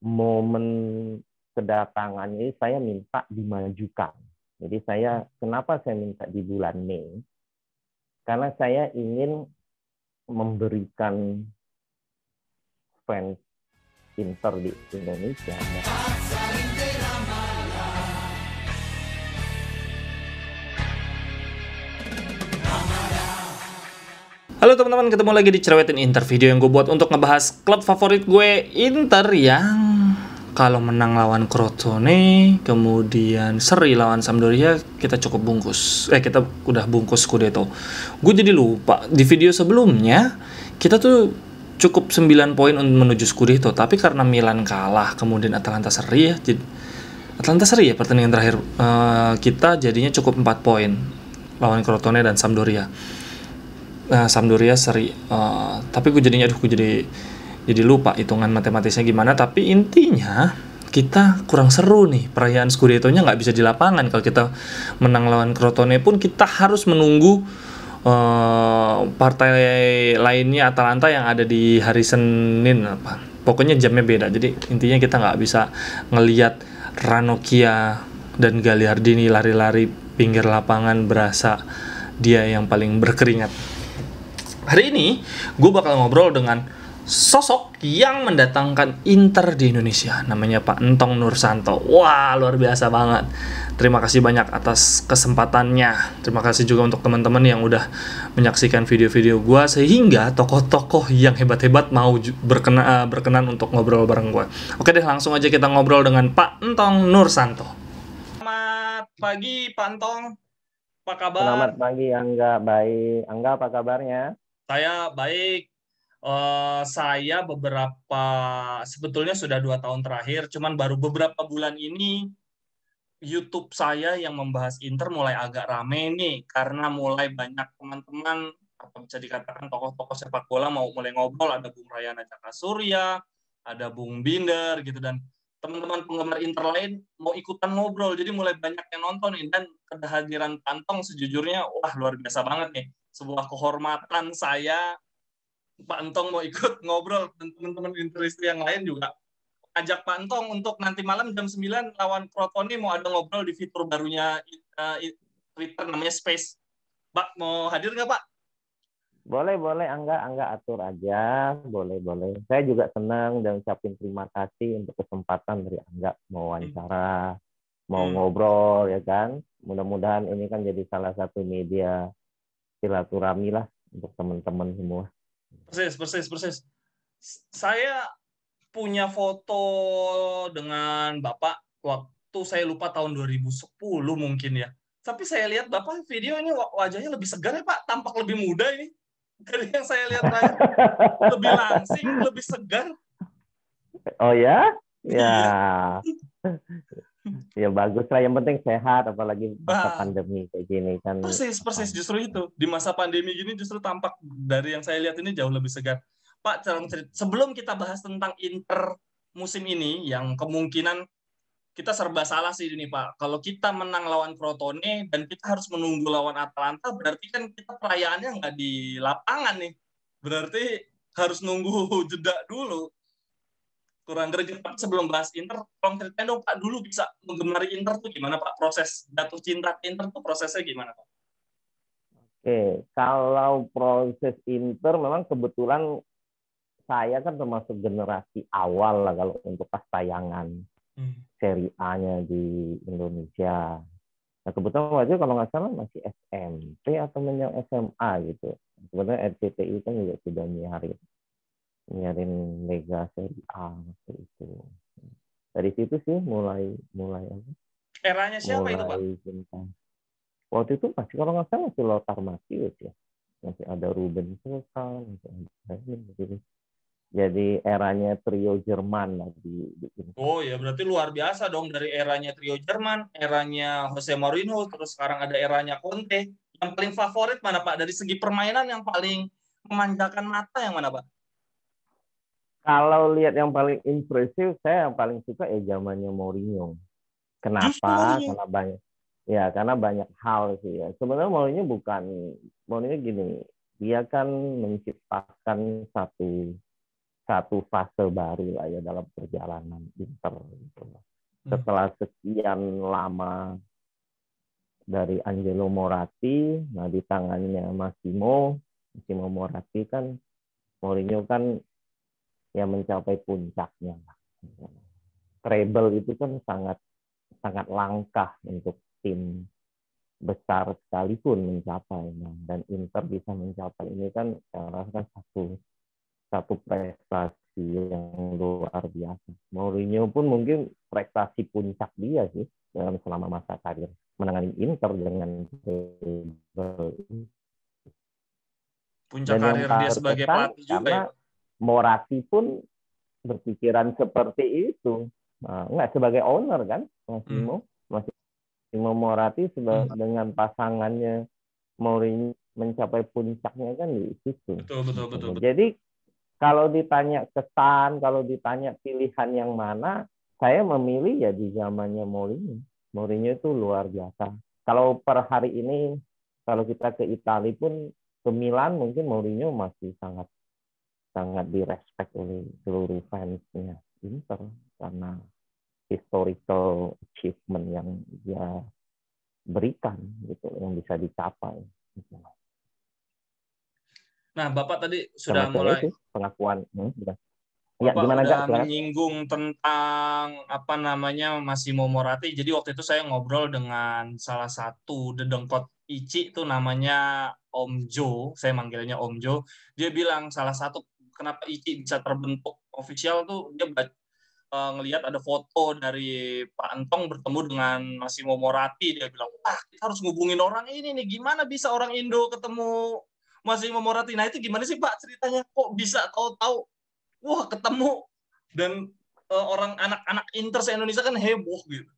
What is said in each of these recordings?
momen kedatangannya saya minta dimajukan. Jadi kenapa saya minta di bulan Mei? Karena saya ingin memberikan fans Inter di Indonesia. Halo teman-teman, ketemu lagi di Cerewetin Inter, video yang gue buat untuk ngebahas klub favorit gue, Inter, yang kalau menang lawan Crotone, kemudian seri lawan Sampdoria, kita cukup bungkus. Kita udah bungkus Scudetto. Gue jadi lupa, di video sebelumnya, kita tuh cukup 9 poin menuju Scudetto, tapi karena Milan kalah, kemudian Atalanta seri ya, pertandingan terakhir kita jadinya cukup 4 poin lawan Crotone dan Sampdoria. Sampdoria seri, tapi gue jadi lupa hitungan matematisnya gimana. Tapi intinya kita kurang seru nih, perayaan Scudetto-nya nggak bisa di lapangan. Kalau kita menang lawan Crotone pun kita harus menunggu partai lainnya Atalanta yang ada di hari Senin pokoknya jamnya beda. Jadi intinya kita nggak bisa ngelihat Ranocchia dan Gagliardini lari-lari pinggir lapangan berasa dia yang paling berkeringat. Hari ini gue bakal ngobrol dengan sosok yang mendatangkan Inter di Indonesia, namanya Pak Entong Nursanto. Wah, luar biasa banget. Terima kasih banyak atas kesempatannya. Terima kasih juga untuk teman-teman yang udah menyaksikan video-video gue, sehingga tokoh-tokoh yang hebat-hebat mau berkenan untuk ngobrol bareng gue. Oke deh, langsung aja kita ngobrol dengan Pak Entong Nursanto. Selamat pagi Pak Entong, apa kabar? Selamat pagi Angga, baik. Angga, apa kabarnya? Saya baik. Saya sebetulnya sudah 2 tahun terakhir, cuman baru beberapa bulan ini YouTube saya yang membahas Inter mulai agak rame nih, karena mulai banyak teman-teman, apa bisa dikatakan tokoh-tokoh sepak bola mau mulai ngobrol. Ada Bung Rayana Caka Surya, ada Bung Binder gitu, dan teman-teman penggemar Inter lain mau ikutan ngobrol. Jadi mulai banyak yang nonton nih, dan kehadiran Pantong sejujurnya wah luar biasa banget nih. Sebuah kehormatan saya, Pak Entong mau ikut ngobrol, dan teman-teman Interisti yang lain juga ajak Pak Entong untuk nanti malam jam 9 lawan Crotone mau ada ngobrol di fitur barunya Twitter namanya Space. Pak, mau hadir nggak Pak? Boleh Angga atur aja, boleh. Saya juga senang dan ucapin terima kasih untuk kesempatan dari Angga mau wawancara, mau ngobrol ya kan. Mudah-mudahan ini kan jadi salah satu media silaturahmi lah untuk teman-teman semua. Persis. Saya punya foto dengan Bapak waktu saya lupa tahun 2010 mungkin ya. Tapi saya lihat Bapak video ini wajahnya lebih segar ya Pak, tampak lebih muda ini. Dari yang saya lihat terakhir, lebih langsing, lebih segar. Oh ya? Ya. Iya. Ya bagus lah, yang penting sehat, apalagi masa pandemi kayak gini kan. Persis, justru itu. Di masa pandemi gini justru tampak dari yang saya lihat ini jauh lebih segar. Pak, sebelum kita bahas tentang Inter musim ini, yang kemungkinan kita serba salah sih ini Pak. Kalau kita menang lawan Crotone dan kita harus menunggu lawan Atalanta, berarti kan kita perayaannya nggak di lapangan nih. Berarti harus nunggu jeda dulu. Kurang greget Pak. Sebelum bahas Inter, tolong ceritain dong Pak, dulu bisa menggemari Inter tuh gimana Pak? Proses jatuh cinta Inter tuh prosesnya gimana Pak? Oke, kalau proses Inter memang kebetulan saya kan termasuk generasi awal lah kalau untuk pas tayangan Serie A-nya di Indonesia. Nah kebetulan waktu itu kalau nggak salah masih SMP atau SMA gitu. Sebenarnya RCTI kan juga sudah nyiarin Liga Serie A waktu itu. Dari situ sih mulai Eranya siapa itu Pak? Cinta. Waktu itu masih kalau nggak salah masih Lothar Matthäus ya, masih ada Ruben Sultan, gitu. Jadi eranya trio Jerman lah di Oh ya, berarti luar biasa dong, dari eranya trio Jerman, eranya Jose Mourinho, terus sekarang ada eranya Conte. Yang paling favorit mana Pak? Dari segi permainan yang paling memanjakan mata yang mana Pak? Kalau lihat yang paling impresif, saya yang paling suka zamannya Mourinho. Kenapa? Karena banyak hal sih ya. Sebenarnya Mourinho gini, dia kan menciptakan satu satu fase baru lah ya dalam perjalanan Inter gitu. Setelah sekian lama dari Angelo Moratti, nah di tangannya Massimo Moratti kan, Mourinho kan ya mencapai puncaknya. Treble itu kan sangat sangat langka untuk tim besar sekalipun mencapai. Nah, dan Inter bisa mencapai ini kan saya rasa satu prestasi yang luar biasa. Mourinho pun mungkin prestasi puncak dia sih dalam selama masa karir menangani Inter dengan puncak karir dia sebagai pelatih juga karena ya. Moratti pun berpikiran seperti itu. Nah, enggak sebagai owner kan, Massimo Moratti dengan pasangannya Mourinho mencapai puncaknya kan di situ. Betul. Jadi kalau ditanya kesan, kalau ditanya pilihan yang mana, saya memilih ya di zamannya Mourinho. Mourinho itu luar biasa. Kalau per hari ini, kalau kita ke Italia pun, ke Milan mungkin Mourinho masih sangat direspek oleh seluruh fansnya Inter karena historical achievement yang dia berikan gitu, yang bisa dicapai. Nah, Bapak tadi sudah mulai itu, pengakuan. Bapak gimana udah menyinggung tentang apa namanya Massimo Moratti. Jadi waktu itu saya ngobrol dengan salah satu dedengkot ICI itu namanya Om Jo. Saya manggilnya Om Jo. Dia bilang salah satu kenapa ICI bisa terbentuk official tuh dia ngelihat ada foto dari Pak Antong bertemu dengan Massimo Moratti. Dia bilang, wah kita harus ngubungin orang ini nih. Gimana bisa orang Indo ketemu Massimo Moratti? Nah itu gimana sih Pak ceritanya? Kok bisa tahu-tahu wah ketemu dan orang anak-anak Inter se-Indonesia kan heboh gitu.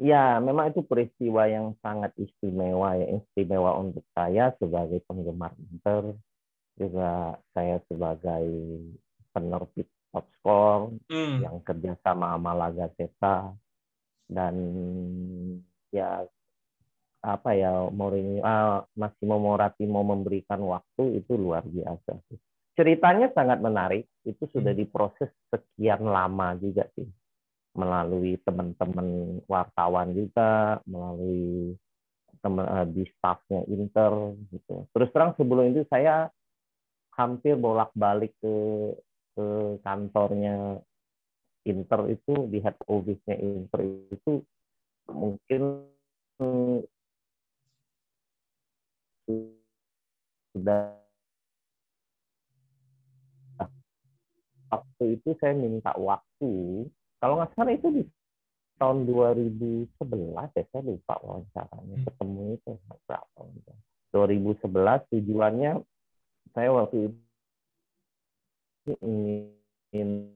Ya, memang itu peristiwa yang sangat istimewa ya, istimewa untuk saya sebagai penggemar Inter, juga saya sebagai penerbit Top Score yang kerja sama La Gazzetta, dan ya apa ya Massimo Moratti mau memberikan waktu itu luar biasa. Ceritanya sangat menarik, itu sudah diproses sekian lama juga sih, melalui teman-teman wartawan juga, melalui di staffnya Inter gitu. Terus terang sebelum itu saya hampir bolak-balik ke kantornya Inter itu, di head office-nya Inter itu mungkin sudah waktu itu saya minta waktu, kalau nggak salah itu di tahun 2011 ya, saya lupa wawancaranya, ketemu itu berapa 2011. Tujuannya saya waktu itu ingin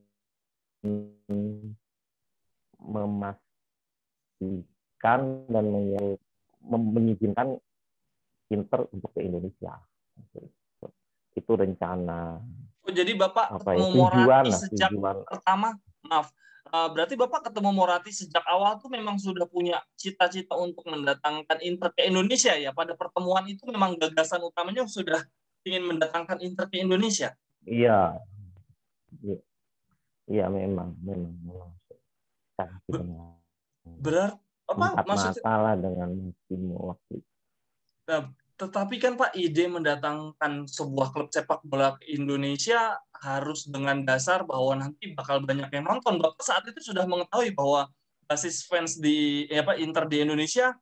memastikan dan mengizinkan Inter untuk ke Indonesia. Itu rencana. Jadi Bapak ketemu Moratti sejak pertama, maaf, berarti Bapak ketemu Moratti sejak awal tuh memang sudah punya cita-cita untuk mendatangkan Inter ke Indonesia ya? Pada pertemuan itu memang gagasan utamanya sudah ingin mendatangkan Inter ke Indonesia? Iya. Iya, memang. Berarti apa maksudnya? Masalah dengan Massimo waktu itu. Nah, tetapi kan Pak, ide mendatangkan sebuah klub sepak bola ke Indonesia harus dengan dasar bahwa nanti bakal banyak yang nonton. Bapak saat itu sudah mengetahui bahwa basis fans di Inter di Indonesia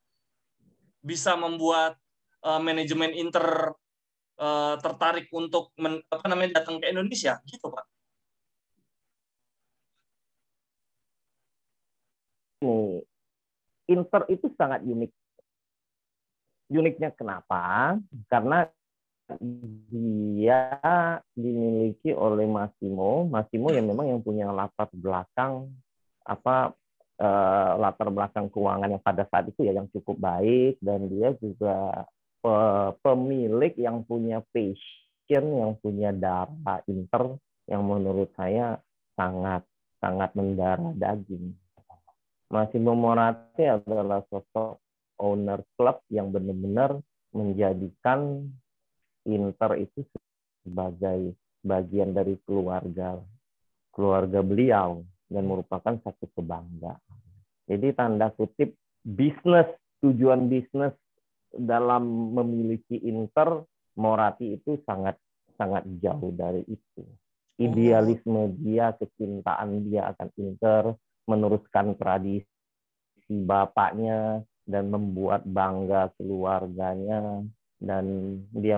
bisa membuat manajemen Inter tertarik untuk datang ke Indonesia, gitu Pak? Inter itu sangat unik. Uniknya kenapa? Karena dia dimiliki oleh Massimo yang memang yang punya latar belakang latar belakang keuangan yang pada saat itu ya yang cukup baik, dan dia juga pemilik yang punya passion, yang punya darah Inter yang menurut saya sangat mendarah daging. Massimo Moratti adalah sosok owner klub yang benar-benar menjadikan Inter itu sebagai bagian dari keluarga beliau dan merupakan satu kebanggaan. Jadi tanda kutip tujuan bisnis dalam memiliki Inter, Moratti itu sangat jauh dari itu. Idealisme dia, kecintaan dia akan Inter, meneruskan tradisi bapaknya dan membuat bangga keluarganya, dan dia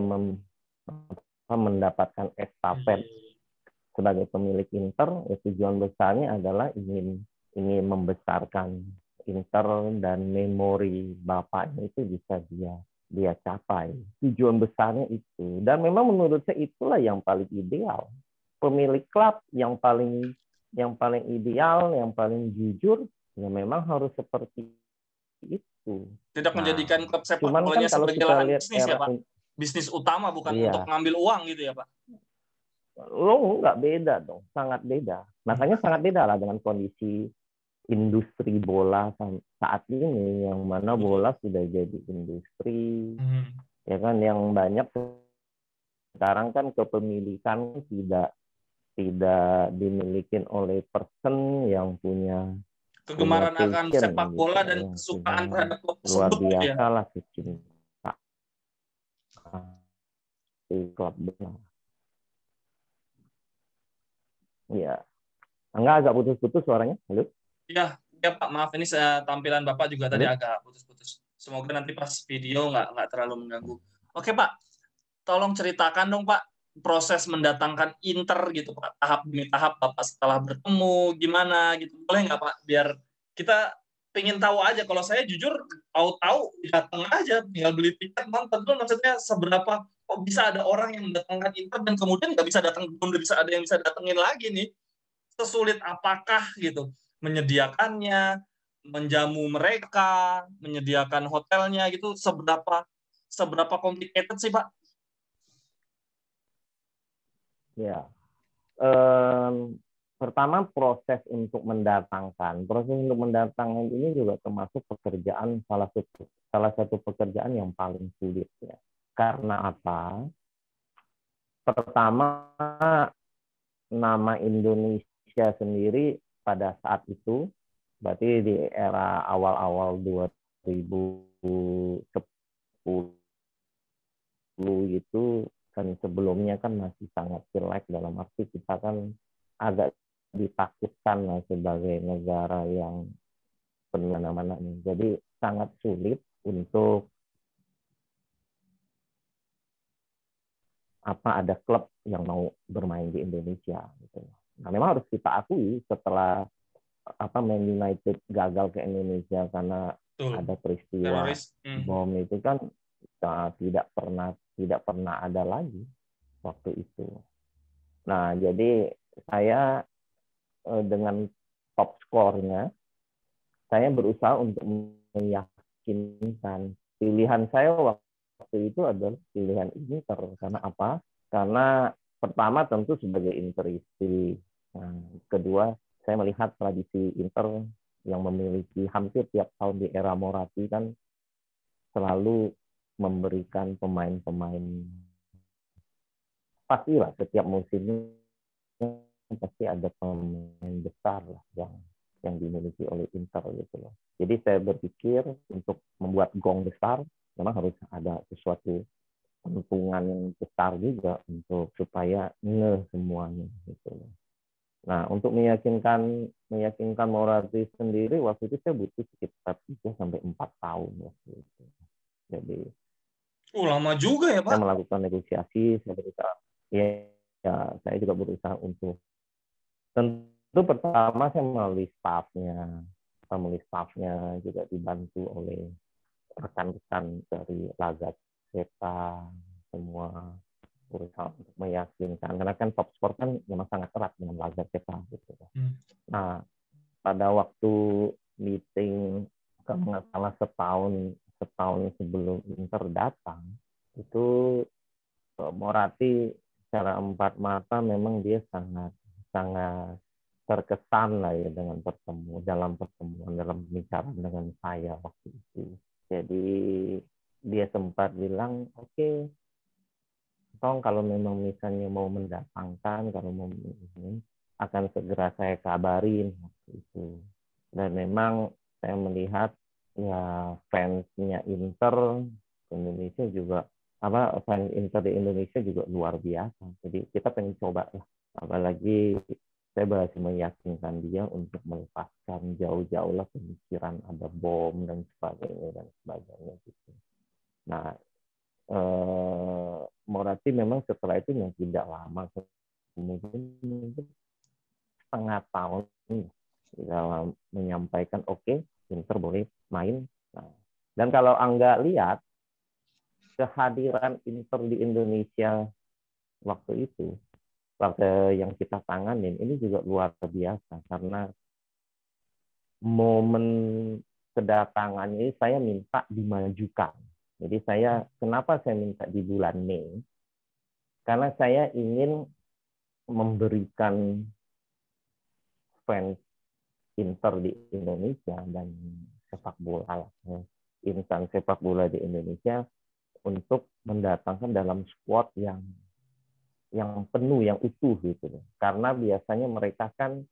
mendapatkan estafet sebagai pemilik Inter. Tujuan besarnya adalah ingin membesarkan Inter dan memori bapaknya itu bisa dia capai. Tujuan besarnya itu, dan memang menurut saya itulah yang paling ideal. Pemilik klub yang paling ideal, yang paling jujur, ya memang harus seperti itu. Tidak menjadikan klub sepak kan bolanya sebagai lahan bisnis ya Pak? Bisnis utama, bukan untuk mengambil uang gitu ya Pak? Nggak beda dong, sangat beda. Makanya sangat beda lah dengan kondisi industri bola saat ini, yang mana bola sudah jadi industri, ya kan, yang banyak sekarang kan kepemilikan tidak dimiliki oleh person yang punya kegemaran akan sepak bola gitu, dan kesukaan terhadap klub tersebut. Luar biasa lah kecintaan klub bola. Ya, agak putus-putus suaranya. Halo? Ya Pak, maaf, ini tampilan Bapak juga tadi agak putus-putus. Semoga nanti pas video nggak terlalu mengganggu. Oke Pak, tolong ceritakan dong Pak, proses mendatangkan Inter gitu Pak, tahap demi tahap Bapak setelah bertemu gimana gitu, boleh nggak Pak? Biar kita pengen tahu aja. Kalau saya jujur tahu-tahu datang aja, tinggal beli tiket nonton. Maksudnya seberapa kok bisa ada orang yang mendatangkan Inter dan kemudian nggak bisa datang, belum bisa ada yang bisa datengin lagi nih. Sesulit apakah gitu menyediakannya, menjamu mereka, menyediakan hotelnya gitu, seberapa complicated sih Pak? Ya, pertama proses untuk mendatangkan ini juga termasuk pekerjaan, salah satu pekerjaan yang paling sulit ya. Karena apa? Pertama, nama Indonesia sendiri pada saat itu, berarti di era awal-awal 2010 itu kan, sebelumnya kan masih sangat jelek, dalam arti kita kan agak ditakutkan lah sebagai negara yang penuh mana-mana. Jadi sangat sulit untuk ada klub yang mau bermain di Indonesia gitu. Nah, memang harus kita akui setelah Man United gagal ke Indonesia karena ada peristiwa bom itu kan, tidak pernah ada lagi waktu itu. Nah, jadi saya dengan top skornya, saya berusaha untuk meyakinkan pilihan saya waktu itu adalah pilihan Inter. Karena apa? Karena pertama tentu sebagai Interisti. Nah, kedua, saya melihat tradisi Inter yang memiliki hampir tiap tahun di era Moratti kan selalu memberikan pemain-pemain, pastilah setiap musimnya pasti ada pemain besar lah yang dimiliki oleh Inter gitu loh. Jadi saya berpikir untuk membuat gong besar memang harus ada sesuatu pentungan yang besar juga untuk supaya semuanya gitu loh. Nah, untuk meyakinkan Moratti sendiri waktu itu saya butuh sekitar 3-4 tahun waktu itu. Jadi lama juga ya Pak. Saya melakukan negosiasi, saya berusaha. Saya juga berusaha untuk, tentu pertama saya melalui staffnya juga dibantu oleh rekan-rekan dari La Gazzetta, semua berusaha untuk meyakinkan, karena kan Top Sport kan memang sangat erat dengan La Gazzetta gitu. Nah, pada waktu meeting, kalau nggak salah setahun sebelum Inter datang, itu Moratti secara empat mata memang dia sangat terkesan lah ya dalam pertemuan dalam pembicaraan dengan saya waktu itu. Jadi dia sempat bilang, oke, Tong kalau memang misalnya mau mendatangkan, kalau mau akan segera saya kabarin itu. Dan memang saya melihat ya fansnya Inter Indonesia juga fans Inter di Indonesia juga luar biasa. Jadi kita pengen coba lah. Apalagi saya berhasil meyakinkan dia untuk melepaskan jauh-jauh lah pemikiran ada bom dan sebagainya gitu. Nah, Moratti memang setelah itu yang tidak lama, kemudian setengah tahun dalam menyampaikan oke, Inter boleh main. Nah, dan kalau Angga lihat kehadiran Inter di Indonesia waktu itu, waktu yang kita tanganin ini juga luar biasa karena momen kedatangannya ini saya minta dimajukan. Jadi kenapa saya minta di bulan Mei? Karena saya ingin memberikan fans Inter di Indonesia dan sepak bola, insan sepak bola di Indonesia untuk mendatangkan dalam squad yang penuh, yang utuh gitu. Karena biasanya mereka kan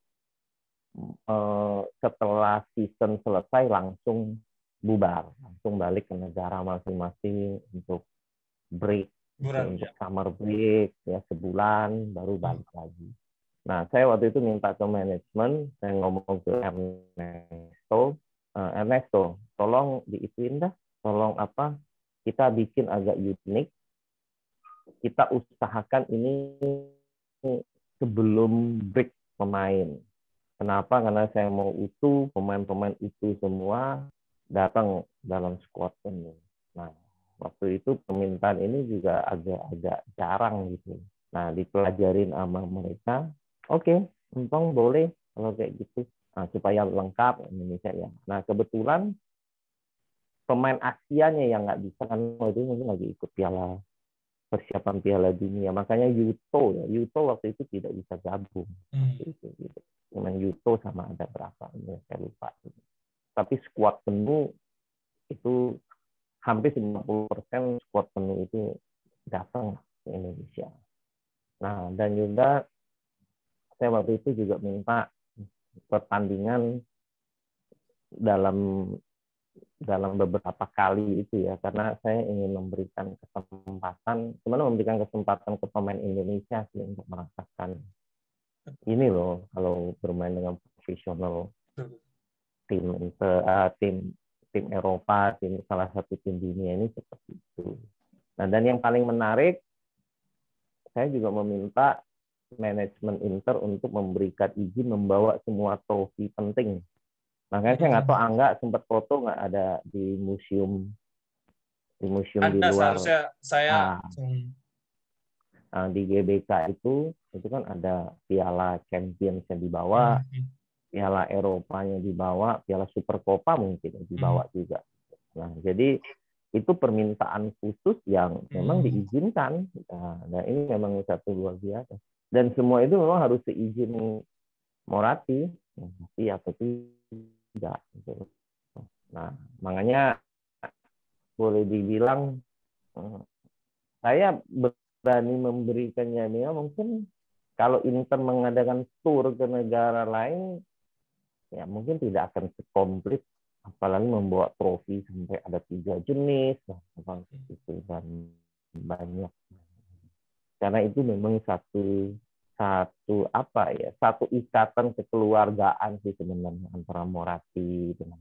setelah season selesai langsung bubar, langsung balik ke negara masing-masing untuk break, untuk summer break ya sebulan baru balik lagi. Nah, saya waktu itu minta ke manajemen, saya ngomong ke Ernesto, tolong diituin dah, tolong kita bikin agak unik, kita usahakan ini sebelum break pemain. Kenapa? Karena saya mau utuh, pemain-pemain itu semua datang dalam squad penuh. Nah, waktu itu permintaan ini juga agak jarang gitu. Nah, dipelajarin sama mereka, oke, untung boleh kalau kayak gitu. Nah, supaya lengkap Indonesia ya. Nah, kebetulan pemain Asianya yang nggak bisa kan waktu itu mungkin lagi ikut persiapan Piala Dunia. Makanya Yuto waktu itu tidak bisa gabung. Gitu. Cuman Yuto sama ada berapa ini saya lupa. Tapi skuad penuh itu hampir 50% skuad penuh itu datang ke Indonesia. Nah, dan juga saya waktu itu juga minta pertandingan dalam beberapa kali itu ya, karena saya ingin memberikan kesempatan ke pemain Indonesia sih untuk merasakan ini loh, kalau bermain dengan profesional tim Eropa, salah satu tim dunia ini seperti itu. Nah, dan yang paling menarik, saya juga meminta manajemen Inter untuk memberikan izin membawa semua trofi penting. Makanya saya nggak tahu Angga sempat foto nggak ada di museum di ada, luar. Seharusnya saya di GBK itu kan ada Piala Champions yang dibawa, Piala Eropanya dibawa, Piala Super Copa mungkin dibawa juga. Nah, jadi itu permintaan khusus yang memang diizinkan. Nah, ini memang satu luar biasa. Dan semua itu memang harus seizin Moratti, atau tidak. Nah, makanya boleh dibilang saya berani memberikannya dia mungkin kalau Inter mengadakan tour ke negara lain ya mungkin tidak akan sekomplit, apalagi membawa trofi sampai ada 3 jenis dan banyak, karena itu memang satu ikatan kekeluargaan sih sebenarnya antara Moratti dengan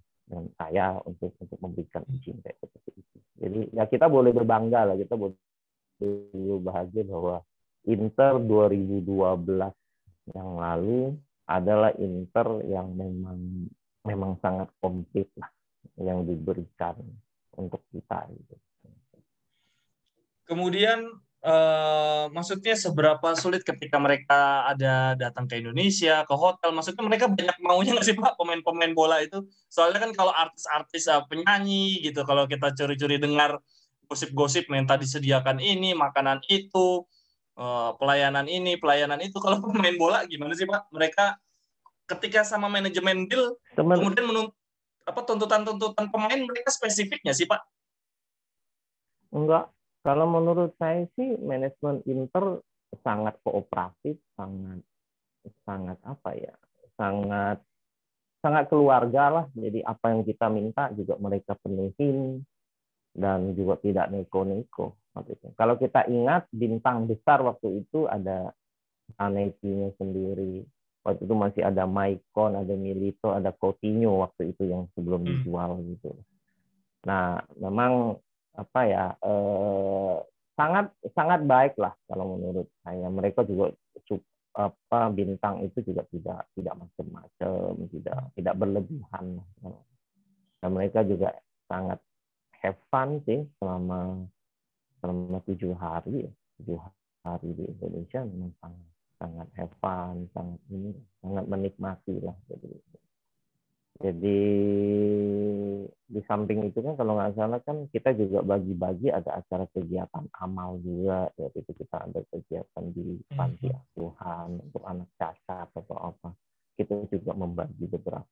saya untuk memberikan izin kayak seperti itu. Jadi ya kita boleh berbangga lah, kita boleh bahagia bahwa Inter 2012 yang lalu adalah Inter yang memang sangat komplit lah yang diberikan untuk kita gitu. Kemudian maksudnya seberapa sulit ketika mereka ada datang ke Indonesia, ke hotel, maksudnya mereka banyak maunya nggak sih Pak pemain-pemain bola itu? Soalnya kan kalau artis-artis penyanyi gitu, kalau kita curi-curi dengar gosip-gosip minta disediakan ini, makanan itu, pelayanan ini, pelayanan itu. Kalau pemain bola gimana sih Pak? Mereka ketika sama manajemen deal, kemudian tuntutan-tuntutan pemain mereka spesifiknya sih Pak? Enggak, Kalau menurut saya sih manajemen Inter sangat kooperatif, sangat apa ya, sangat sangat keluarga lah. Jadi apa yang kita minta juga mereka penuhin dan juga tidak neko-neko. Kalau kita ingat bintang besar waktu itu ada Zanetti-nya sendiri. Waktu itu masih ada Maicon, ada Milito, ada Coutinho waktu itu yang sebelum dijual gitu. Nah, memang apa ya, sangat sangat baik lah kalau menurut saya. Mereka juga bintang itu juga tidak macam-macam, tidak berlebihan. Dan mereka juga sangat have fun sih selama 7 hari di Indonesia, memang sangat have fun, sangat menikmati lah. Jadi di samping itu kan kalau nggak salah kan kita juga bagi-bagi ada acara kegiatan amal juga. Jadi kita ada kegiatan di panti asuhan untuk anak cacat atau apa. Kita juga membagi beberapa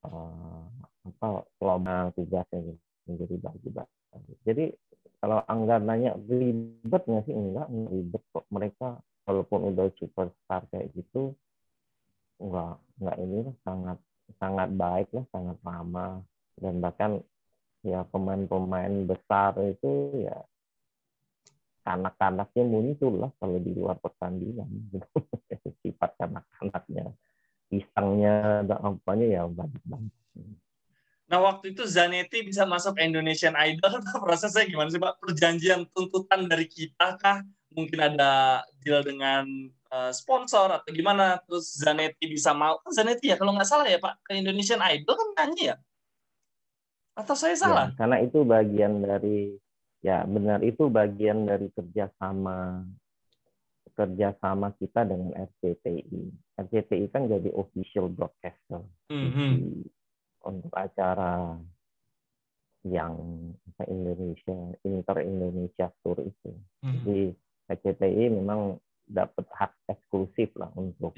kelompok tugas yang menjadi bagi-bagi. Jadi kalau anggarannya ribet nggak sih? Enggak ribet kok. Mereka walaupun udah superstar kayak gitu, enggak ini sangat baik lah, sangat ramah, dan bahkan ya pemain-pemain besar itu ya kanak-kanaknya muncul lah kalau di luar pertandingan. Sifat kanak-kanaknya, pisangnya dan apanya ya banyak. Nah, waktu itu Zanetti bisa masuk Indonesian Idol, prosesnya gimana sih, Pak? Perjanjian tuntutan dari kita kah? Mungkin ada deal dengan sponsor atau gimana? Terus Zanetti bisa mau? Zanetti ya, kalau nggak salah ya, Pak, ke Indonesian Idol kan nyanyi ya? Atau saya salah? Ya, karena itu bagian dari, ya benar, itu bagian dari kerjasama kita dengan RCTI. RCTI kan jadi official broadcaster untuk acara yang Inter Indonesia Tour itu. Jadi RCTI memang dapat hak eksklusif lah untuk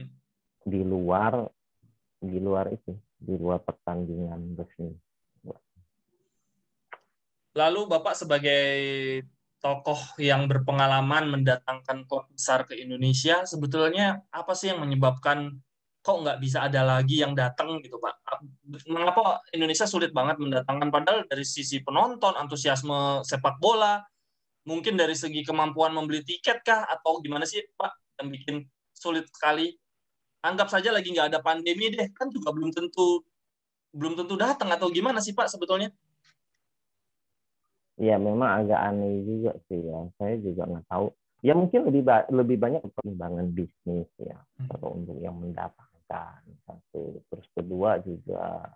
di luar pertandingan resmi. Lalu Bapak sebagai tokoh yang berpengalaman mendatangkan klub besar ke Indonesia, sebetulnya apa sih yang menyebabkan kok nggak bisa ada lagi yang datang gitu, Pak? Mengapa Indonesia sulit banget mendatangkan, padahal dari sisi penonton, antusiasme sepak bola, mungkin dari segi kemampuan membeli tiket kah, atau gimana sih, Pak, yang bikin sulit sekali? Anggap saja lagi nggak ada pandemi deh, kan juga belum tentu datang, atau gimana sih, Pak, sebetulnya? Ya memang agak aneh juga sih ya. Saya juga nggak tahu. Ya mungkin lebih banyak pertimbangan bisnis ya. Kalau untuk yang mendatangkan satu. Terus kedua juga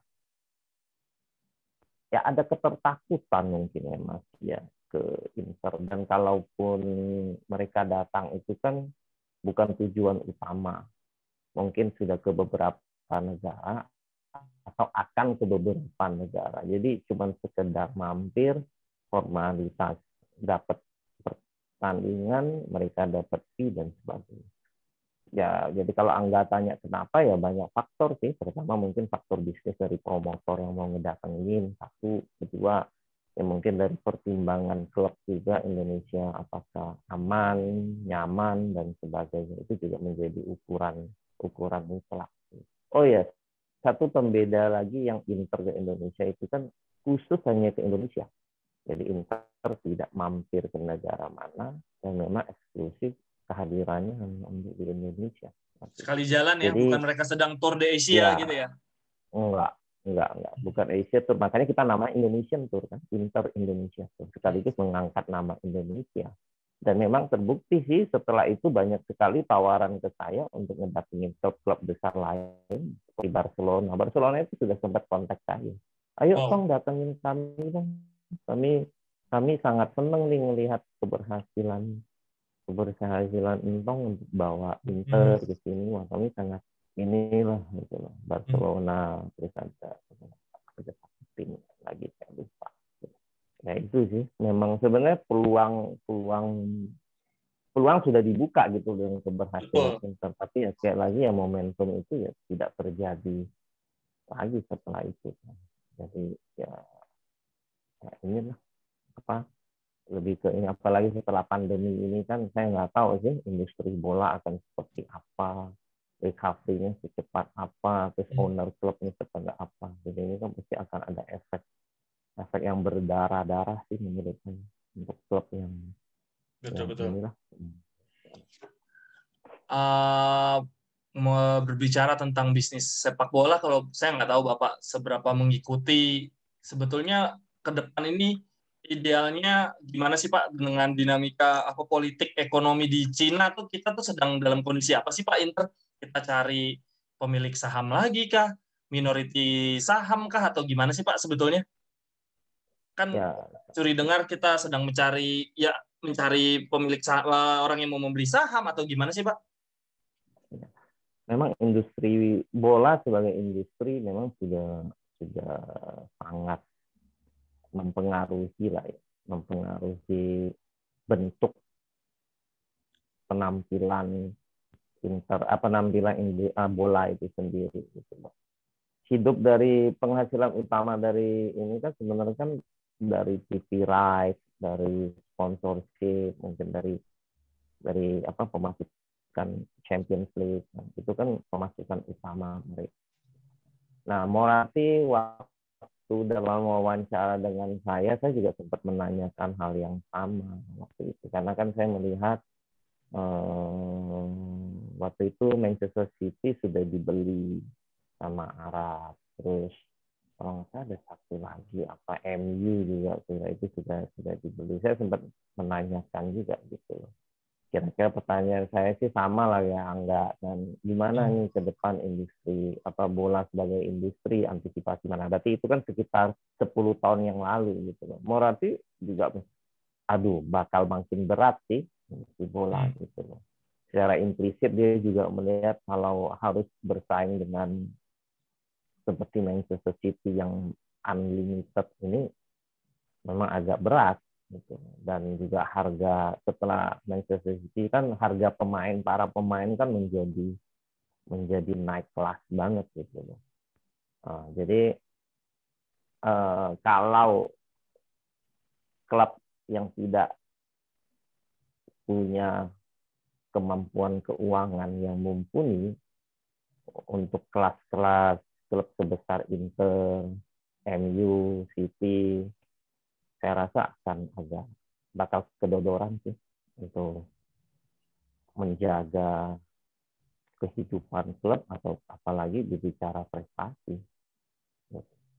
ya ada ketertakutan mungkin ya Mas ya ke Inter. Dan kalaupun mereka datang itu kan bukan tujuan utama. Mungkin sudah ke beberapa negara atau akan ke beberapa negara. Jadi cuma sekedar mampir, formalitas, dapat pertandingan, mereka dapat fee dan sebagainya. Ya, jadi kalau Angga tanya kenapa, ya banyak faktor sih. Pertama mungkin faktor bisnis dari promotor yang mau ngedatengin, satu. Kedua, ya mungkin dari pertimbangan klub juga Indonesia, apakah aman, nyaman, dan sebagainya. Itu juga menjadi ukuran mutlak. Oh ya, satu pembeda lagi yang Inter ke Indonesia itu kan khusus hanya ke Indonesia. Jadi Inter tidak mampir ke negara mana dan memang eksklusif kehadirannya hanya untuk di Indonesia. Sekali jalan ya, jadi, bukan mereka sedang tour de Asia ya, gitu ya? Enggak. Bukan Asia Tour. Makanya kita nama Indonesian Tour kan, Inter Indonesia Tour. Sekaligus mengangkat nama Indonesia. Dan memang terbukti sih setelah itu banyak sekali tawaran ke saya untuk ngedatengin klub besar lain seperti Barcelona. Barcelona itu sudah sempat kontak saya. Ayo Kong datengin kami dong. Kami sangat senang nih melihat keberhasilan Entong untuk bawa Inter ke sini. Wah, kami sangat inilah gitu loh. Barcelona terus ada tim lagi saya lupa. Ya itu sih. Memang sebenarnya peluang sudah dibuka gitu dengan keberhasilan Inter. Tapi ya sekali lagi ya momentum itu ya tidak terjadi lagi setelah itu. Jadi ya inilah apa lebih ke ini, apalagi setelah pandemi ini kan saya nggak tahu sih industri bola akan seperti apa, recovery-nya secepat apa, terus owner klubnya seperti apa. Jadi ini kan pasti akan ada efek yang berdarah-darah sih menurut saya untuk klub yang Betul-betul. inilah. Berbicara tentang bisnis sepak bola, kalau saya nggak tahu Bapak seberapa mengikuti, sebetulnya ke depan ini idealnya gimana sih Pak dengan dinamika apa politik ekonomi di Cina tuh, kita tuh sedang dalam kondisi apa sih Pak Inter? Kita cari pemilik saham lagi kah? Minority saham kah? Atau gimana sih Pak sebetulnya? Kan Ya, curi dengar kita sedang mencari pemilik orang yang mau membeli saham atau gimana sih Pak? memang industri bola sebagai industri memang sudah sangat mempengaruhi lah ya, mempengaruhi bentuk penampilan penampilan bola itu sendiri gitu. Hidup dari penghasilan utama dari ini kan sebenarnya kan dari TV rights, dari sponsorship, mungkin dari pemasukan Champions League, nah, itu kan pemasukan utama mereka. Nah, Moratti waktu dalam wawancara dengan saya juga sempat menanyakan hal yang sama waktu itu, karena kan saya melihat waktu itu Manchester City sudah dibeli sama Arab, terus kalau nggak salah ada satu lagi apa MU juga itu sudah dibeli. Saya sempat menanyakan juga gitu. Kira-kira pertanyaan saya sih sama lah ya Angga, dan gimana nih ke depan industri bola sebagai industri, antisipasi mana? Berarti itu kan sekitar 10 tahun yang lalu gitu loh. Moratti juga bakal makin berat sih industri bola gitu loh. Secara implisit dia juga melihat kalau harus bersaing dengan seperti Manchester City yang unlimited ini memang agak berat gitu. Dan juga harga setelah Manchester City kan harga para pemain kan menjadi naik kelas banget gitu loh. Jadi kalau klub yang tidak punya kemampuan keuangan yang mumpuni untuk kelas-kelas klub sebesar Inter, MU, City, saya rasa bakal kedodoran sih untuk menjaga kehidupan klub atau apalagi berbicara prestasi.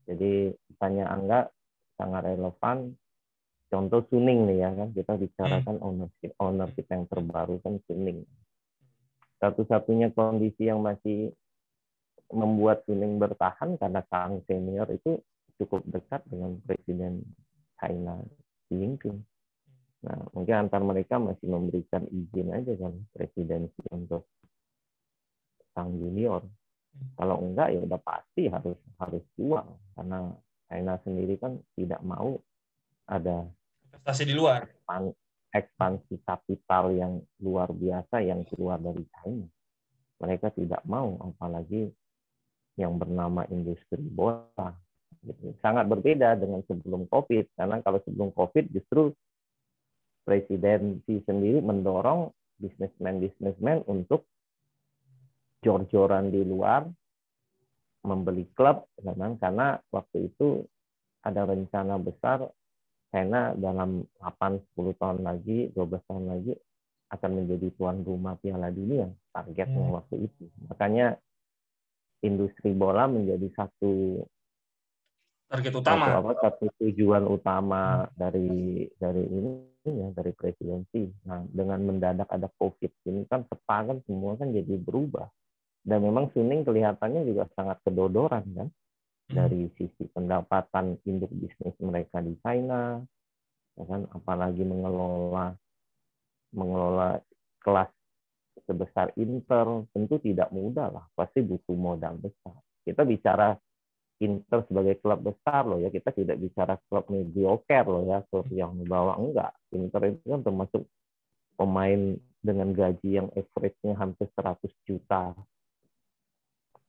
Jadi tanya Angga sangat relevan. Contoh Suning nih ya kan, kita bicarakan ownership yang terbaru kan Suning. Satu-satunya kondisi yang masih membuat Suning bertahan karena Kang senior itu cukup dekat dengan Presiden China Xi Jinping. Nah, mungkin antar mereka masih memberikan izin aja kan presidensi untuk Kang junior. Kalau enggak ya udah pasti harus jual, karena China sendiri kan tidak mau ada investasi di luar, ekspansi kapital yang luar biasa yang keluar dari China. Mereka tidak mau, apalagi yang bernama industri bola. Sangat berbeda dengan sebelum COVID, karena kalau sebelum COVID justru presidensi sendiri mendorong bisnismen untuk jor-joran di luar, membeli klub, karena waktu itu ada rencana besar China dalam 8-10 tahun lagi, 12 tahun lagi akan menjadi tuan rumah Piala Dunia, targetnya waktu itu. Makanya industri bola menjadi satu target utama, satu tujuan utama dari presidensi. Nah, dengan mendadak ada COVID ini kan kan semua kan jadi berubah. Dan memang Suning kelihatannya juga sangat kedodoran kan dari sisi pendapatan induk bisnis mereka di China, ya kan, apalagi mengelola kelas sebesar Inter tentu tidak mudah lah, pasti butuh modal besar. Kita bicara Inter sebagai klub besar loh ya, kita tidak bicara klub mediocre loh ya, klub yang bawah, enggak. Inter itu kan termasuk pemain dengan gaji yang average-nya hampir 100 juta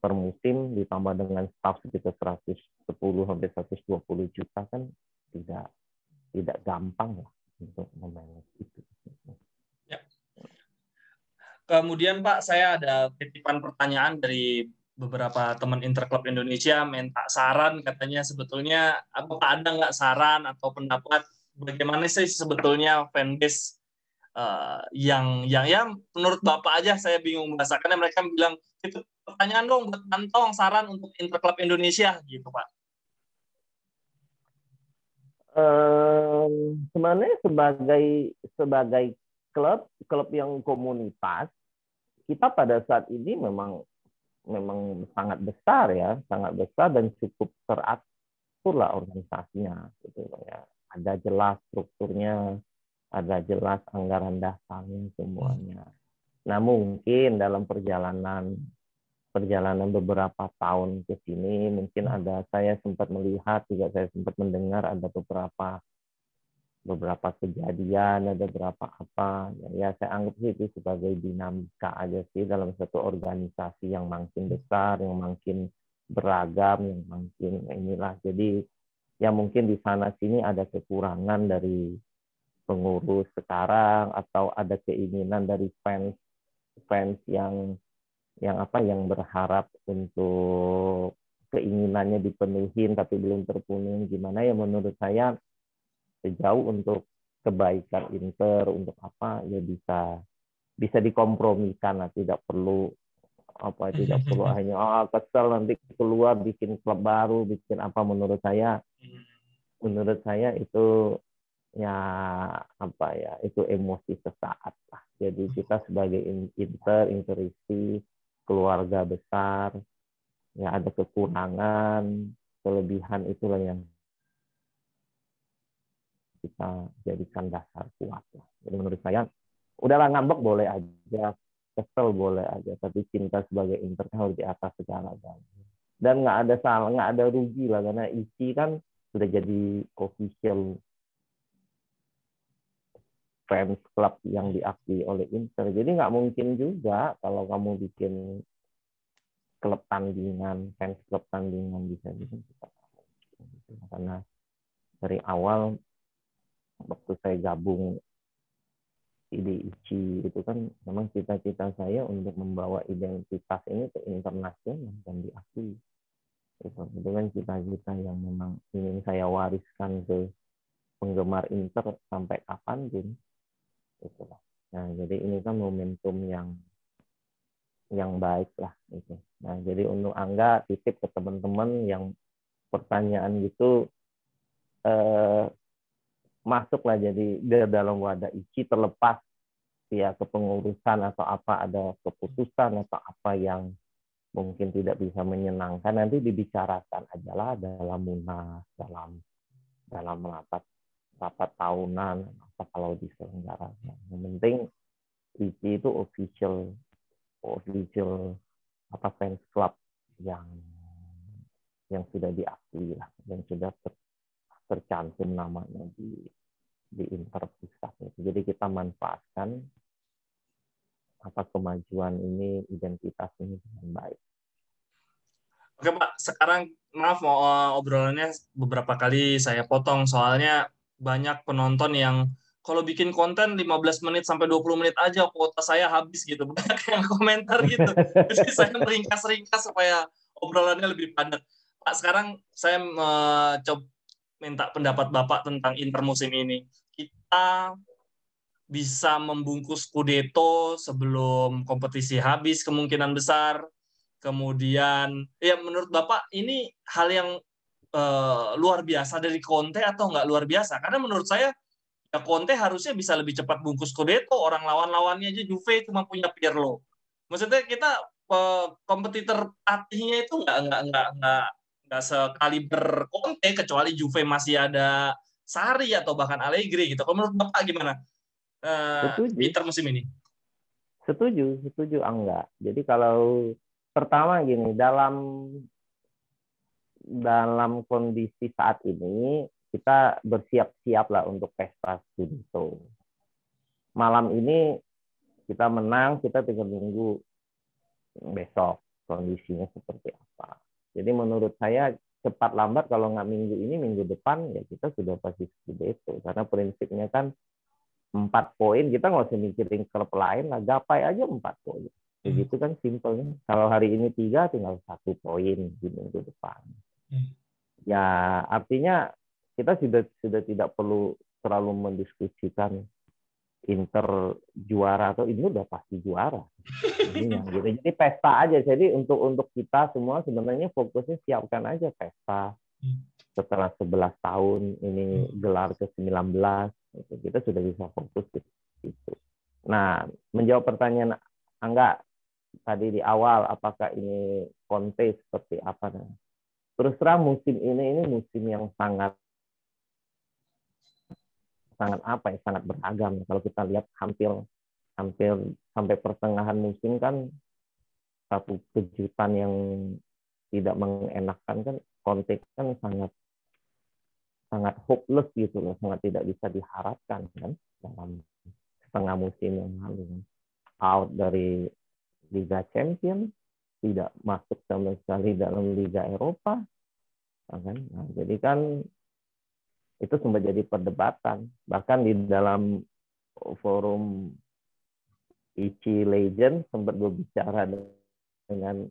per musim ditambah dengan staff sekitar 110 sampai 120 juta kan tidak gampang lah untuk memanage itu. Ya. Kemudian Pak, saya ada titipan pertanyaan dari beberapa teman Interklub Indonesia minta saran, katanya sebetulnya apakah ada nggak saran atau pendapat bagaimana sih sebetulnya fanbase yang ya menurut Bapak aja, saya bingung membahasakannya. Mereka bilang itu pertanyaan dong buat Kantong, saran untuk Interklub Indonesia gitu Pak. Sebenarnya sebagai klub yang komunitas, kita pada saat ini memang sangat besar ya, sangat besar dan cukup teratur lah organisasinya gitu ya. Ada jelas strukturnya, ada jelas anggaran dasarnya semuanya. Nah, mungkin dalam perjalanan beberapa tahun ke sini mungkin saya sempat melihat juga, saya sempat mendengar ada beberapa kejadian, ada beberapa apa ya, saya anggap sih itu sebagai dinamika aja sih dalam satu organisasi yang makin besar, yang makin beragam, yang makin inilah. Jadi ya mungkin di sana sini ada kekurangan dari pengurus sekarang, atau ada keinginan dari fans yang berharap untuk keinginannya dipenuhin tapi belum terpenuhi. Gimana ya, menurut saya sejauh untuk kebaikan Inter, untuk apa ya bisa dikompromikan lah, tidak perlu hanya kesel nanti keluar bikin klub baru, bikin apa. Menurut saya itu ya itu emosi sesaat lah. Jadi kita sebagai Interisi, keluarga besar, ya ada kekurangan, kelebihan, itulah yang kita jadikan dasar kuat lah. Jadi menurut saya udahlah, ngambek boleh aja, kesel boleh aja, tapi cinta sebagai Inter harus di atas segala-galanya. Dan nggak ada salah, nggak ada rugi lah, karena ICI kan sudah jadi official fans club yang diakui oleh Inter. Jadi nggak mungkin juga kalau kamu bikin klub tandingan, fans klub tandingan bisa bikin kita. Karena dari awal waktu saya gabung IDIC itu kan memang cita-cita saya untuk membawa identitas ini ke internasional dan diakui. Itu kan cita-cita yang memang ingin saya wariskan ke penggemar Inter sampai kapanpun. Itulah. Nah, jadi ini kan momentum yang baik lah itu. Nah, jadi untuk Angga, titip ke teman-teman yang pertanyaan gitu, masuklah jadi dalam wadah ICI, terlepas ya kepengurusan atau apa, ada keputusan atau apa yang mungkin tidak bisa menyenangkan, nanti dibicarakan aja lah dalam munas, dalam rapat tahunan, apa kalau diselenggarakan. Yang penting ICI itu official fans club yang sudah diakui lah, yang sudah tercantum namanya di Inter pusat. Jadi kita manfaatkan kemajuan ini, identitas ini dengan baik. Oke Pak, sekarang maaf obrolannya beberapa kali saya potong, soalnya banyak penonton yang kalau bikin konten 15 menit sampai 20 menit aja kuota saya habis gitu. Banyak yang komentar gitu. Jadi saya meringkas-ringkas supaya obrolannya lebih padat. Pak, sekarang saya coba minta pendapat Bapak tentang Inter musim ini. Kita bisa membungkus Scudetto sebelum kompetisi habis kemungkinan besar. Kemudian, ya menurut Bapak ini hal yang luar biasa dari Conte atau nggak luar biasa? Karena menurut saya ya Conte harusnya bisa lebih cepat bungkus Scudetto. Orang lawan-lawannya aja Juve cuma punya Pirlo. Maksudnya kita kompetitor pelatihnya itu nggak sekaliber Conte, kecuali Juve masih ada Sarri atau bahkan Allegri gitu. Kalau menurut Bapak gimana Inter musim ini? Setuju Angga. Jadi kalau pertama gini, dalam kondisi saat ini kita bersiap-siap lah untuk pesta Scudetto. Malam ini kita menang, kita tinggal nunggu besok. kondisinya seperti apa. Jadi menurut saya cepat lambat kalau nggak minggu ini, minggu depan ya kita sudah pasti Scudetto. Karena prinsipnya kan 4 poin, kita nggak usah mikirin klub lain lah, gapai aja 4 poin. Begitu kan simpelnya. Kalau hari ini 3, tinggal 1 poin di minggu depan. Ya artinya kita sudah tidak perlu terlalu mendiskusikan Inter juara atau ini udah pasti juara. Gitu. Jadi pesta aja. Jadi untuk kita semua sebenarnya fokusnya siapkan aja pesta. Setelah 11 tahun ini gelar ke-19, kita sudah bisa fokus ke situ. Nah, menjawab pertanyaan Angga tadi di awal, apakah ini Conte seperti apa? Nah, terus terang musim ini musim yang sangat beragam. Kalau kita lihat hampir sampai pertengahan musim kan satu kejutan yang tidak mengenakan kan, Conte kan sangat hopeless gitu loh, sangat tidak bisa diharapkan kan dalam setengah musim yang lalu. Out dari Liga Champions, tidak masuk sama sekali dalam Liga Eropa, kan? Nah, jadi kan itu sempat jadi perdebatan. Bahkan di dalam forum ICI Legend sempat berbicara dengan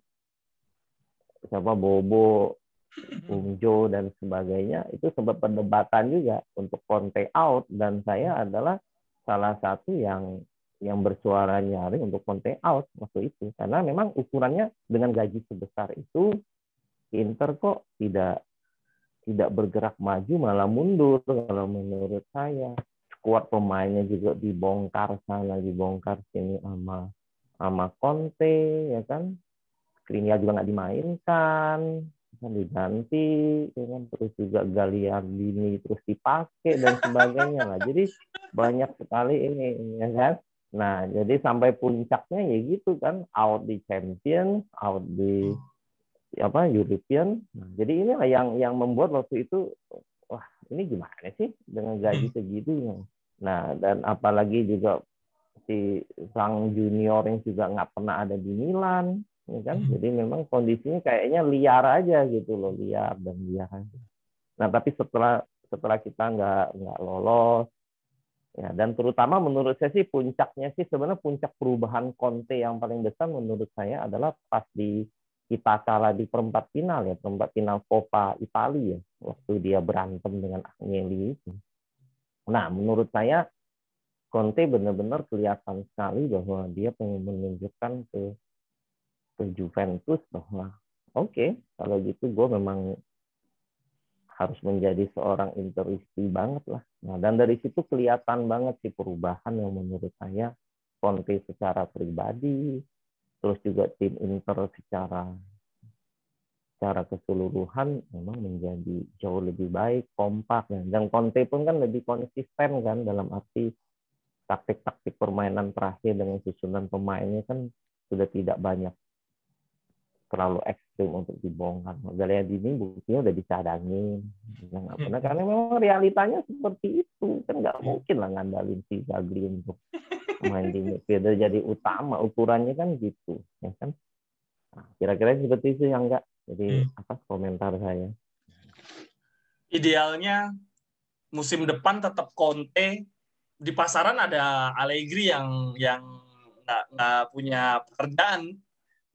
siapa Bobo, Bung Jo dan sebagainya, itu sempat perdebatan juga untuk Conte out, dan saya adalah salah satu yang bersuara nyaring untuk Conte out waktu itu, karena memang ukurannya dengan gaji sebesar itu Inter kok tidak bergerak maju, malah mundur kalau menurut saya. Skuad pemainnya juga dibongkar sana, dibongkar sini sama Conte, ya kan. Skriniar juga nggak dimainkan, kan diganti, ya kan. Terus juga Gagliardini terus dipakai dan sebagainya lah. Jadi banyak sekali ini, ya kan. Nah, jadi sampai puncaknya ya gitu kan, out di Champions, out di European. Nah, jadi inilah yang membuat waktu itu, wah ini gimana sih dengan gaji segitu. Nah, dan apalagi juga si sang junior yang juga nggak pernah ada di Milan, ya kan. Jadi memang kondisinya kayaknya liar aja gitu loh, liar aja. Nah, tapi setelah kita nggak lolos, ya, dan terutama menurut saya sih puncaknya sih sebenarnya puncak perubahan Conte yang paling besar menurut saya adalah pas kita kalah di perempat final Coppa Italia, waktu dia berantem dengan Agnelli itu. Nah, menurut saya Conte benar-benar kelihatan sekali bahwa dia pengen menunjukkan ke Juventus bahwa oke, kalau gitu gue memang harus menjadi seorang Interisti banget lah. Nah, dan dari situ kelihatan banget sih perubahan yang menurut saya Conte secara pribadi, terus juga tim Inter secara keseluruhan memang menjadi jauh lebih baik, kompak, dan Conte pun kan lebih konsisten kan, dalam arti taktik permainan terakhir dengan susunan pemainnya kan sudah tidak banyak terlalu ekstrim untuk dibongkar. Gagliardini buktinya udah dicadangin, karena memang realitanya seperti itu kan, nggak mungkin lah ngandalin si Gagli untuk main di midfielder jadi utama, ukurannya kan gitu, ya kan. Nah, kira-kira seperti itu yang enggak. Jadi apa komentar saya? Idealnya musim depan tetap Conte. Di pasaran ada Allegri yang nggak punya pekerjaan.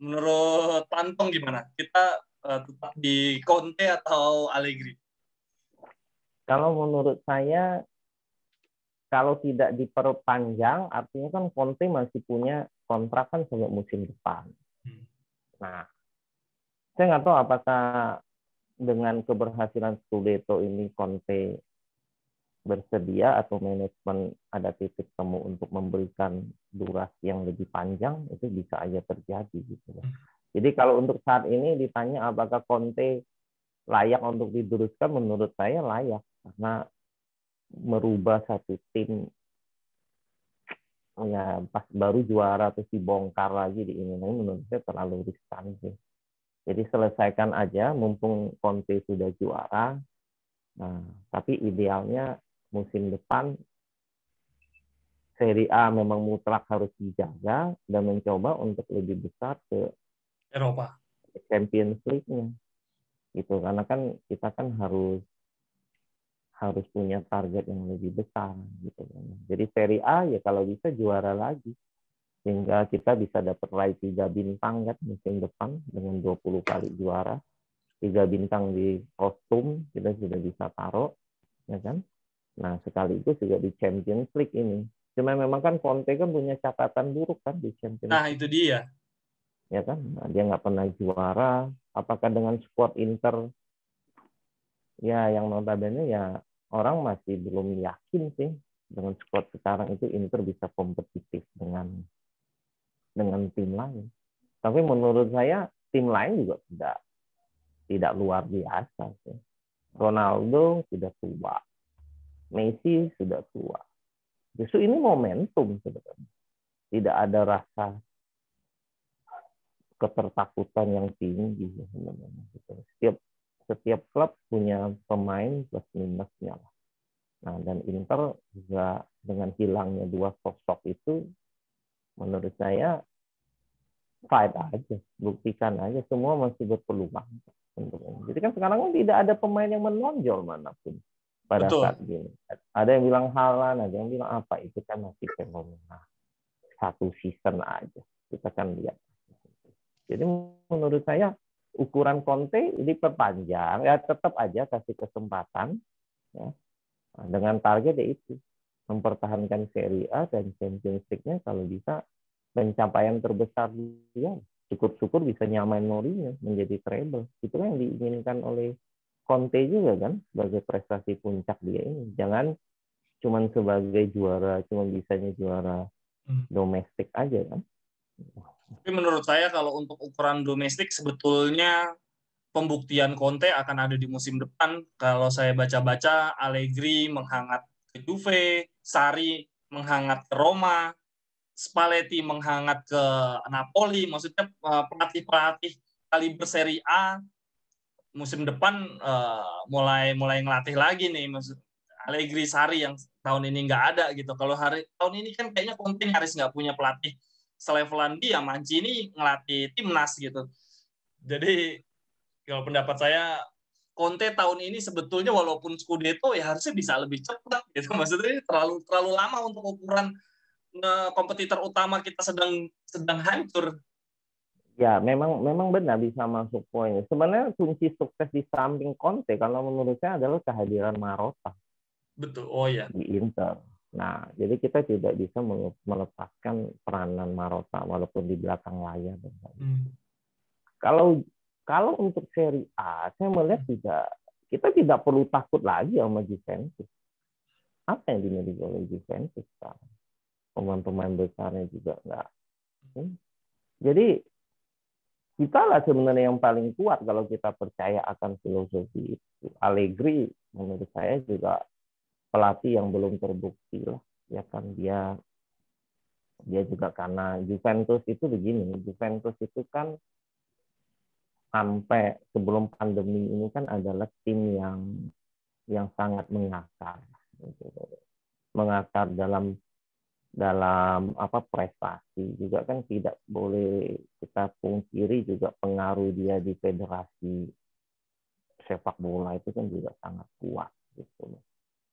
Menurut Pantong gimana? Kita tetap di Conte atau Allegri? Kalau menurut saya, kalau tidak diperpanjang, artinya kan Conte masih punya kontrak kan sampai musim depan. Nah, saya nggak tahu apakah dengan keberhasilan Scudetto ini Conte bersedia atau manajemen ada titik temu untuk memberikan durasi yang lebih panjang, itu bisa aja terjadi gitu. Jadi kalau untuk saat ini ditanya apakah Conte layak untuk diteruskan, menurut saya layak, karena merubah satu tim ya pas baru juara terus dibongkar lagi di ini, menurut saya terlalu riskan sih. Jadi selesaikan aja mumpung Conte sudah juara. Nah, tapi idealnya musim depan Serie A memang mutlak harus dijaga dan mencoba untuk lebih besar ke Eropa. Champions League-nya. Gitu, karena kan kita kan harus punya target yang lebih besar gitu kan. Jadi Serie A ya kalau bisa juara lagi sehingga kita bisa dapat raih 3 bintang kan musim depan dengan 20 kali juara. 3 bintang di kostum kita sudah bisa taruh ya kan. Nah, sekaligus juga di Champions League ini. Cuma memang kan Conte kan punya catatan buruk kan di Champions Nah, League. itu dia. Ya kan? Nah, dia nggak pernah juara. Apakah dengan skuad Inter ya yang notabene ya orang masih belum yakin sih dengan skuad sekarang itu Inter bisa kompetitif dengan tim lain. Tapi menurut saya tim lain juga tidak luar biasa sih. Ronaldo sudah tua, Messi sudah tua. Justru ini momentum sebenarnya. Tidak ada rasa ketertakutan yang tinggi sebenarnya. Setiap klub punya pemain plus minusnya. Nah, dan Inter juga dengan hilangnya 2 sosok itu, menurut saya fight aja, buktikan aja semua masih berpeluang. Jadi kan sekarang kan tidak ada pemain yang menonjol manapun pada Betul. saat ini. Ada yang bilang Haaland, ada yang bilang apa, itu kan masih fenomena 1 season aja. Kita kan lihat. Jadi menurut saya ukuran Conte diperpanjang, ya tetap aja kasih kesempatan, ya, dengan target yaitu mempertahankan Serie A dan Champions League-nya kalau bisa pencapaian terbesar dia. Syukur-syukur bisa nyamain Mourinho menjadi treble. Itu yang diinginkan oleh Conte juga kan sebagai prestasi puncak dia ini. Jangan cuma sebagai juara, cuma bisanya juara domestik aja kan. Tapi menurut saya kalau untuk ukuran domestik sebetulnya pembuktian Conte akan ada di musim depan. Kalau saya baca-baca, Allegri menghangat ke Juve, Sarri menghangat ke Roma, Spalletti menghangat ke Napoli. Maksudnya pelatih-pelatih kaliber Serie A musim depan mulai ngelatih lagi nih. Maksud Allegri, Sarri yang tahun ini nggak ada gitu. Kalau tahun ini kan kayaknya Conte harus nggak punya pelatih selevelan dia. Mancini ngelatih timnas gitu. Jadi kalau pendapat saya Conte tahun ini sebetulnya walaupun Scudetto ya harusnya bisa lebih cepat gitu. Maksudnya terlalu lama untuk ukuran kompetitor utama kita sedang hancur. Ya, memang benar bisa masuk poin. Sebenarnya kunci sukses di samping Conte kalau menurut saya adalah kehadiran Marotta. Betul. Oh ya. Di Inter. Nah, jadi kita tidak bisa melepaskan peranan Marotta walaupun di belakang layar. Kalau untuk Serie A, saya melihat kita tidak perlu takut lagi sama Juventus. Apa yang dimiliki oleh Juventus sekarang? Pemain-pemain besarnya juga enggak. Jadi kita lah sebenarnya yang paling kuat kalau kita percaya akan filosofi itu. Allegri menurut saya juga pelatih yang belum terbukti lah. Ya kan dia juga karena Juventus itu begini. Juventus itu kan sampai sebelum pandemi ini kan adalah tim yang sangat mengakar. Mengakar dalam prestasi juga kan tidak boleh kita pungkiri juga pengaruh dia di federasi sepak bola itu kan juga sangat kuat gitu.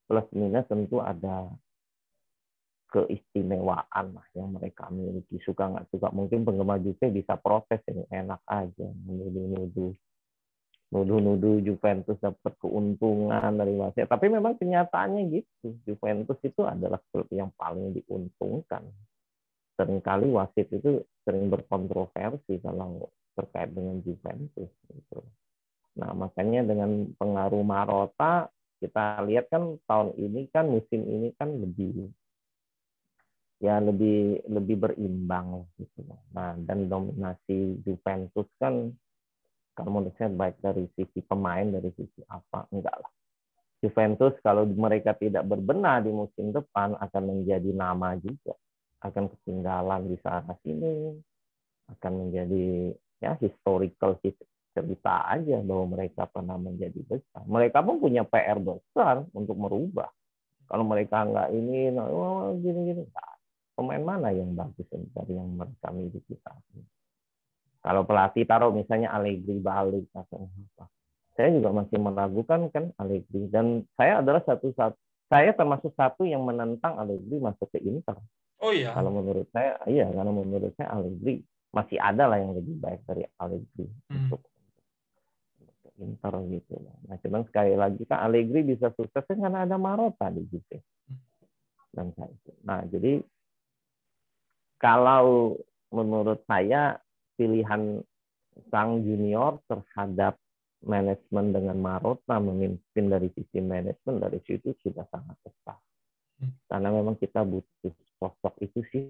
Plus minus tentu ada keistimewaan lah yang mereka miliki, suka nggak suka. Mungkin penggemar Juve bisa protes, ini enak aja nuduh Juventus dapat keuntungan dari wasit. Tapi memang kenyataannya gitu. Juventus itu adalah klub yang paling diuntungkan. Seringkali wasit itu sering berkontroversi kalau terkait dengan Juventus. Gitu. Nah, makanya dengan pengaruh Marotta, kita lihat kan tahun ini kan musim ini kan lebih berimbang gitu. Nah, dan dominasi Juventus kan kalau menurut saya baik dari sisi pemain, dari sisi apa, enggak lah. Juventus kalau mereka tidak berbenah di musim depan akan menjadi nama juga. Akan ketinggalan di sana sini. Akan menjadi ya historical cerita aja bahwa mereka pernah menjadi besar. Mereka pun punya PR besar untuk merubah. Kalau mereka enggak ini, gini-gini. Pemain mana yang bagus dari yang mereka miliki saat ini? Kalau pelatih taruh misalnya Allegri balik atau apa, saya juga masih meragukan kan Allegri. Dan saya adalah saya termasuk satu yang menentang Allegri masuk ke Inter. Oh iya. Kalau menurut saya, iya, karena menurut saya Allegri masih ada lah yang lebih baik dari Allegri untuk Inter gitu. Nah, cuman sekali lagi kan Allegri bisa sukses karena ada Marotta di Juve. Dan nah, jadi kalau menurut saya pilihan sang junior terhadap manajemen dengan Marotta memimpin dari sisi manajemen dari situ sudah sangat besar. Karena memang kita butuh sosok itu sih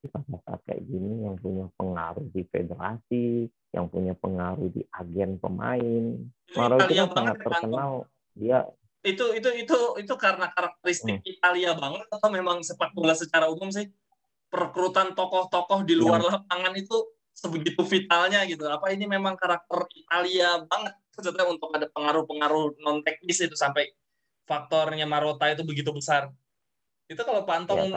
pada saat kayak gini yang punya pengaruh di federasi, yang punya pengaruh di agen pemain. Marotta itu kan sangat terkenal. Dia itu karena karakteristik Italia banget atau memang sepak bola secara umum sih perekrutan tokoh-tokoh di luar lapangan itu sebegitu vitalnya gitu. Apa ini memang karakter Italia banget sebenarnya untuk ada pengaruh-pengaruh non teknis itu sampai faktornya Marotta itu begitu besar. Itu kalau Pak Antong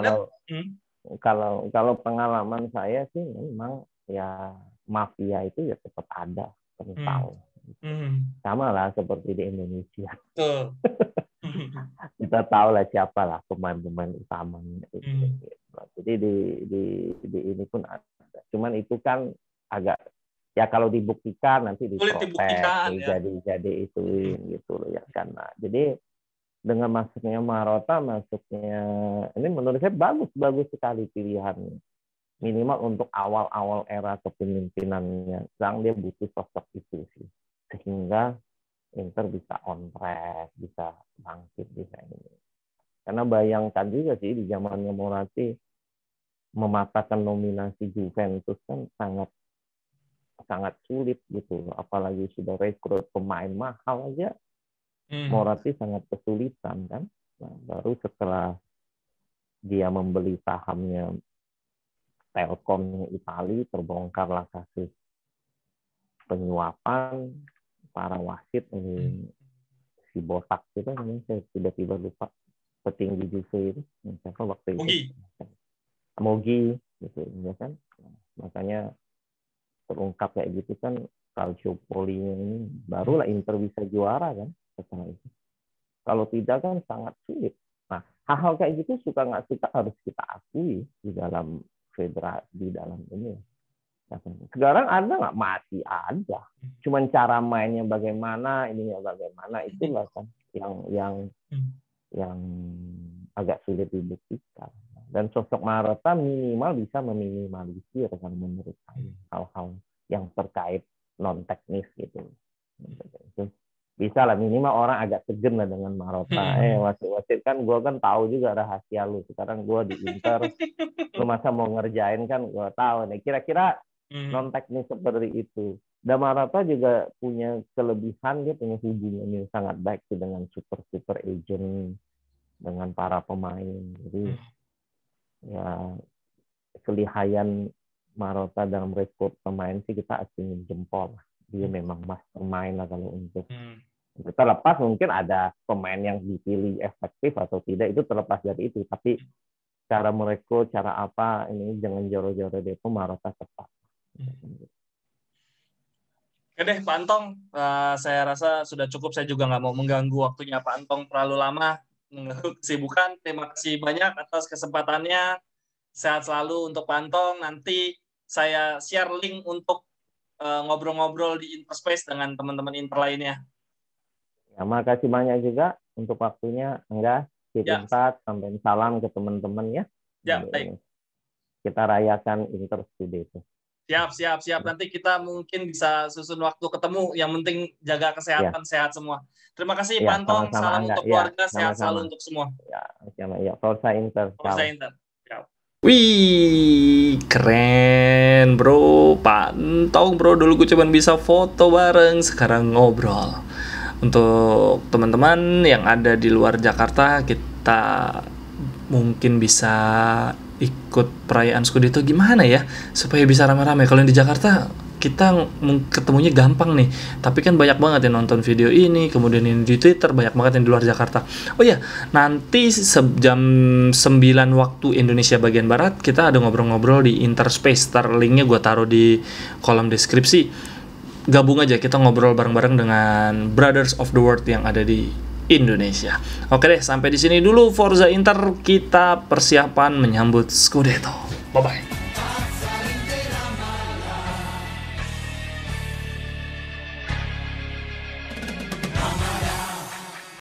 kalau pengalaman saya sih memang ya mafia itu ya tetap ada, kental. Sama lah seperti di Indonesia. Kita tahu lah siapa lah pemain-pemain utamanya. Jadi di ini pun ada. Cuman itu kan agak ya kalau dibuktikan nanti diproses jadi itu gitu loh ya kan. Nah, jadi dengan masuknya Marotta, ini menurut saya bagus sekali pilihannya. Minimal untuk awal-awal era kepemimpinannya, Sang dia butuh sosok itu sih, sehingga Inter bisa on track, bisa bangkit, bisa ini. Karena bayangkan juga sih di zamannya Moratti mematahkan nominasi Juventus kan sangat sulit gitu, apalagi sudah rekrut pemain mahal aja. Moratti sangat kesulitan kan. Nah, baru setelah dia membeli sahamnya Telkom Italia, terbongkarlah kasus penyuapan para wasit ini si botak itu namanya saya tiba-tiba lupa, petinggi Juve itu siapa waktu itu Mogi gitu ya kan. Makanya terungkap kayak gitu kan Calciopoli ini, barulah Inter bisa juara kan setelah itu. Kalau tidak kan sangat sulit. Nah, hal-hal kayak gitu suka nggak suka harus kita akui di dalam federasi, di dalam ini. Sekarang ada nggak? Masih ada. Cuman cara mainnya bagaimana, ininya bagaimana, itulah kan yang agak sulit dibuktikan. Dan sosok Marotta minimal bisa meminimalisir kan menurut saya hal-hal yang terkait non teknis gitu. Bisa lah minimal orang agak segan lah dengan Marotta. Wasit kan gue kan tahu juga rahasia lu. Sekarang gue di Inter, lu masa mau ngerjain kan gue tahu nih. Kira-kira non teknis seperti itu. Dan Marotta juga punya kelebihan, dia punya hubungan yang sangat baik sih dengan super agent, dengan para pemain. Jadi ya kelihayan Marotta dalam rekrut pemain sih kita acungin jempol. Dia memang mastermind lah kalau untuk terlepas mungkin ada pemain yang dipilih efektif atau tidak, itu terlepas dari itu, tapi cara merekrut, cara apa ini jangan joro-joro Depo, Marotta tepat. Oke deh Pak Antong, saya rasa sudah cukup, saya juga nggak mau mengganggu waktunya Pak Antong terlalu lama, mengganggu kesibukan. Terima kasih banyak atas kesempatannya, sehat selalu untuk Pak Antong. Nanti saya share link untuk ngobrol-ngobrol di Interspace dengan teman-teman Inter lainnya. Ya, makasih banyak juga untuk waktunya, Angga. Kita sampai salam ke teman-teman ya. Ya, baik. Kita rayakan Inter Studio itu. Siap. Nanti kita mungkin bisa susun waktu ketemu. Yang penting jaga kesehatan, sehat semua. Terima kasih Pak Antong. Salam untuk keluarga, sehat selalu untuk semua. Ya, Forza Inter. Forza Inter. Wih, keren bro, Pak Antong bro. Dulu gue cuma bisa foto bareng, sekarang ngobrol. Untuk teman-teman yang ada di luar Jakarta, kita mungkin bisa ikut perayaan Scudetto gimana ya supaya bisa rame-rame. Kalau yang di Jakarta kita ketemunya gampang nih, tapi kan banyak banget yang nonton video ini, kemudian ini di Twitter, banyak banget yang di luar Jakarta. Oh ya, nanti jam 9 waktu Indonesia bagian Barat, kita ada ngobrol-ngobrol di Interspace. Linknya gue taruh di kolom deskripsi. Gabung aja, kita ngobrol bareng-bareng dengan Brothers of the World yang ada di Indonesia. Oke deh, sampai di sini dulu Forza Inter, kita persiapan menyambut Scudetto. Bye-bye.